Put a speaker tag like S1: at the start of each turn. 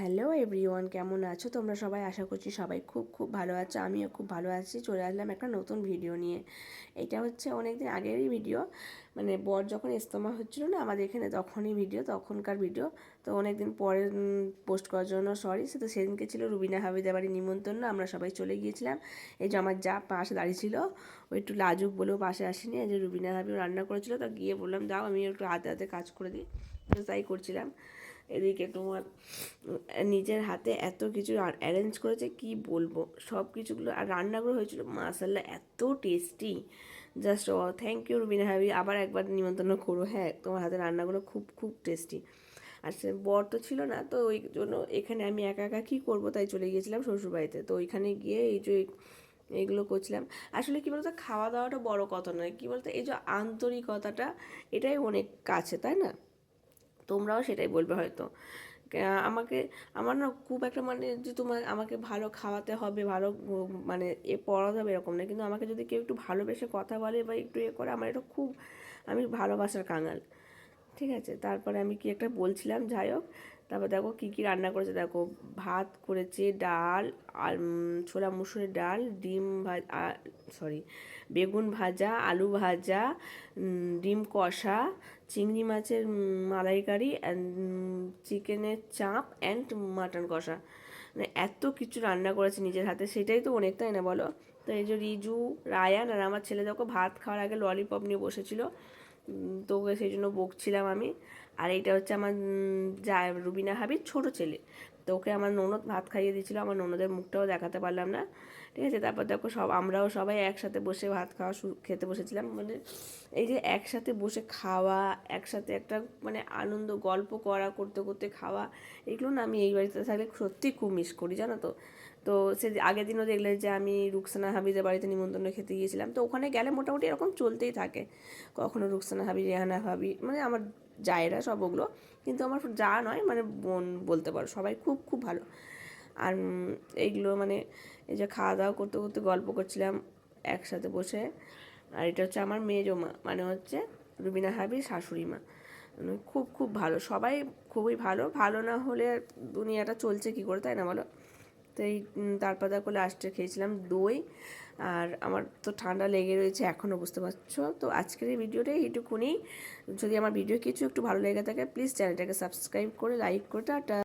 S1: Hello everyone, কেমন আছো তোমরা সবাই? আশা করছি সবাই খুব খুব ভালো আছো। আমিও খুব ভালো আছি। চলে আসলাম একটা নতুন ভিডিও নিয়ে। এটা হচ্ছে অনেক দিন আগেরই ভিডিও, মানে বর যখন ইজতেমা হচ্ছিলো না আমাদের এখানে, তখনকার ভিডিও। তো অনেক দিন পরে পোস্ট করার জন্য সরি। তো সেদিনকে ছিল রুবিনা হাবিদের বাড়ির নিমন্ত্রণ, আমরা সবাই চলে গিয়েছিলাম। এই যে আমার যা পাশে দাঁড়িয়ে ছিল, ও একটু লাজুক বলেও পাশে আসেনি। এই যে রুবিনা হাবিও রান্না করেছিল, তো গিয়ে বললাম যাও আমি একটু হাতে হাতে কাজ করে দিই। তো তাই করছিলাম। এদিকে তোমার নিজের হাতে এত কিছু অ্যারেঞ্জ করেছে কি বলবো, সব কিছুগুলো। আর রান্নাগুলো হয়েছিল মাশাআল্লাহ এত tasty, just thank you Rubina হাবি, আবার একবার নিমন্ত্রণ করো। হ্যাঁ, তোমার হাতে রান্নাগুলো খুব খুব টেস্টি। আর সে বর তো ছিল না, তো ওই জন্য এখানে আমি একা একা কী করবো, তাই চলে গিয়েছিলাম শ্বশুরবাড়িতে। তো ওইখানে গিয়ে এই যে এইগুলো করছিলাম। আসলে কী বলতো, খাওয়া দাওয়াটা বড় কথা নয়, কী বলতো, এই যে আন্তরিকতাটা, এটাই অনেক কাছে, তাই না? তোমরাও সেটাই বলবে হয়তো। আমাকে, আমার না খুব একটা মানে যে আমাকে ভালো খাওয়াতে হবে, ভালো মানে পড়াতে হবে এরকম না, কিন্তু আমাকে যদি কেউ একটু ভালোবেসে কথা বলে বা একটু করে, আমার এটা খুব, আমি ভালোবাসার কাঙাল। ঠিক আছে, তারপরে আমি কি একটা বলছিলাম, যাই হোক। তারপর দেখো কী কী রান্না করেছে, দেখো ভাত করেছে, ডাল আর ছোলা মুসুরির ডাল, ডিম ভাজা, সরি, বেগুন ভাজা, আলু ভাজা, ডিম কষা, চিংড়ি মাছের মালাইকারি, অ্যান্ড চিকেনের চাপ অ্যান্ড মাটন কষা। মানে এত কিছু রান্না করেছে নিজের হাতে, সেটাই তো অনেক, তাই না বলো? তো এই যে রিজু, রায়ান আর আমার ছেলে দেখো ভাত খাওয়ার আগে ললিপপ নিয়ে বসেছিল, তো ওকে সেই জন্য বকছিলাম আমি। আর এইটা হচ্ছে আমার যা রুবিনা হাবির ছোট ছেলে, তো ওকে আমার ননদ ভাত খাইয়ে দিয়েছিলো, আমার ননদের মুখটাও দেখাতে পারলাম না। ঠিক আছে, তারপর দেখো আমরাও সবাই একসাথে বসে ভাত খাওয়া খেতে বসেছিলাম। মানে এই যে একসাথে বসে খাওয়া, একসাথে একটা মানে আনন্দ, গল্প করা, করতে করতে খাওয়া, এগুলো না আমি এই বাড়িতে থাকলে সত্যি খুব মিস করি, জানো তো। তো সে আগের দিনও দেখলে যে আমি রুকসানা হাবিদের বাড়িতে নিমন্ত্রণ খেতে গিয়েছিলাম, তো ওখানে গেলে মোটামুটি এরকম চলতেই থাকে। কখনো রুকসানা হাবি, রেহানা ভাবি, মানে আমার জায়েরা সব ওগুলো, কিন্তু আমার যা নয় মানে বোন বলতে পারো, সবাই খুব খুব ভালো। আর এইগুলো মানে এই যে খাওয়া দাওয়া করতে করতে গল্প করছিলাম একসাথে বসে। আর এটা হচ্ছে আমার মেজো মা, মানে হচ্ছে রুবিনা হাবির শাশুড়ি মা। খুব খুব ভালো, সবাই খুবই ভালো। ভালো না হলে দুনিয়াটা চলছে কী করে, তাই না বলো? তো এই তারপর দেখো লাস্টে খেয়েছিলাম দই। আর আমার তো ঠান্ডা লেগে রয়েছে এখনও, বুঝতে পারছো। তো আজকের এই ভিডিওটাই এইটুকুনি। যদি আমার ভিডিও কিছু একটু ভালো লেগে থাকে, প্লিজ চ্যানেলটাকে সাবস্ক্রাইব করে লাইক করে টাটা।